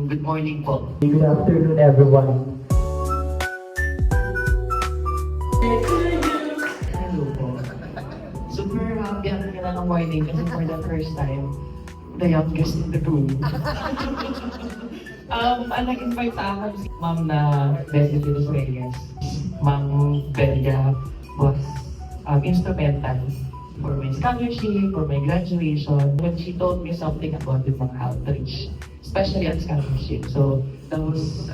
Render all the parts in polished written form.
Good morning po. Good afternoon, everyone. Hello po. Super happy ang kailan ng morning kasi for the first time, the youngest in the room. Ang nag-invite sa akin si Ma'am na Bessie de los Reyes. Ma'am Belia was instrumental for my scholarship, for my graduation. When she told me something about the mga outreach, especially on scholarship. So that was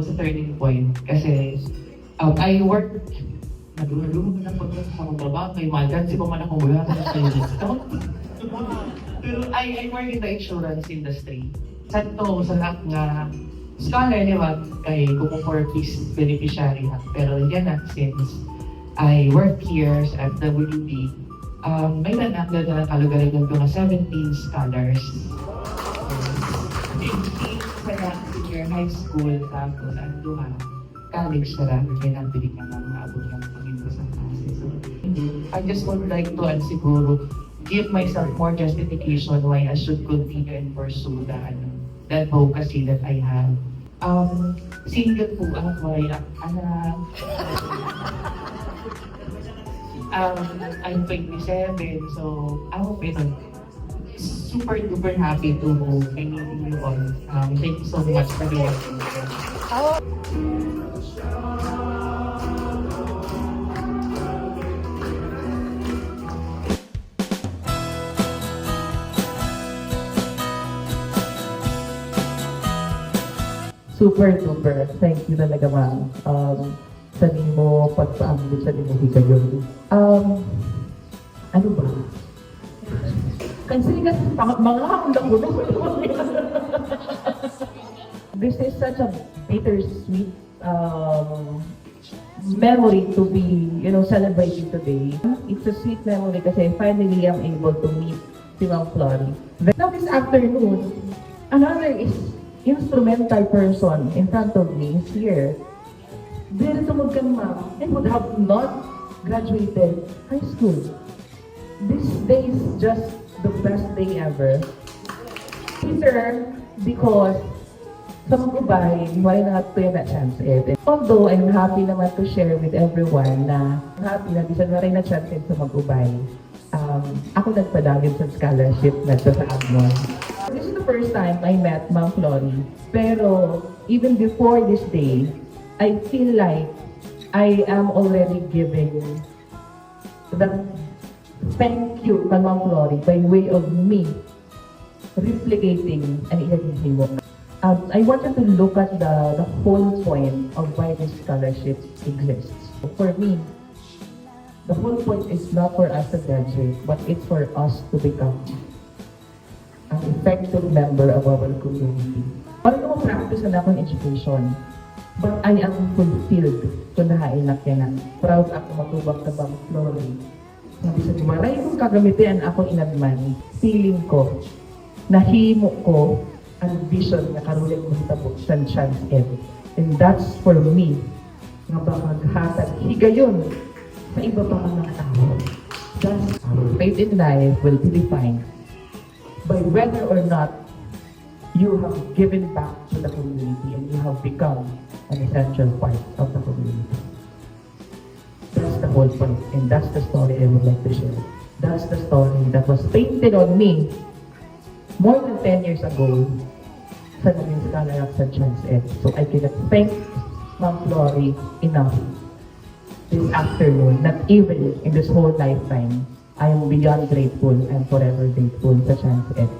a turning point kasi I worked nagulong na po sa mga trabaho kay Magan, si man akong wala sa discount. Pero I work in the insurance industry. Santo sa lahat nga scholar, di ba, kay Kumo for Peace beneficiary. Pero yan na, since I work here sa FWB, may nanak na kalugarigan ko na 17 scholars. 15 sa senior high school, tapos ang duha, college na lang, may nabili ka ng maabot ng pag-ibig sa klase. So, I just would like to, siguro, give myself more justification why I should continue and pursue that advocacy that I have. Single po ako, I'm 27, so ako pero super duper happy to meeting you all. Thank you so much for the Super duper. Thank you talaga, ma'am. Sa mo pagpaambit sa nimo higayon. Ano ba? Kasi mga handa ko This is such a bittersweet memory to be, celebrating today. It's a sweet memory kasi finally I'm able to meet si Ma'am Flory. Now this afternoon, another instrumental person in front of me is here. Very tumod ka, ma'am, and would have not graduated high school. This day is just the best day ever. Sir, because sa Magubay, why not to na chance it? Although I'm happy naman to share with everyone na happy na bisan na rin na chance sa Magubay. Ako nagpadagin sa scholarship na sa Agmon. This is the first time I met Ma'am Flory. Pero even before this day, I feel like I am already giving the thank you to Ma'am Flory by way of me replicating an inaging I wanted to look at the whole point of why this scholarship exists. For me, the whole point is not for us to graduate, but it's for us to become an effective member of our community. Paano mo practice na akong education? But I am fulfilled kung nahailak yan. Proud ako matubak na Ma'am Flory. Sabi sa maray kong kagamitin akong inagman, feeling ko, nahimo ko ang vision na karulit mo tabok sa chance ed. And that's for me, nga ba maghatag higayon sa iba pa mga tao. Thus, faith in life will be defined by whether or not you have given back to the community and you have become an essential part of the community. That's the whole point, and that's the story I would like to share. That's the story that was painted on me more than 10 years ago sa naging scholar of St. John's Ed. So I cannot thank Ma'am Flory enough this afternoon, not even in this whole lifetime. I am beyond grateful and forever grateful sa Chance Ed.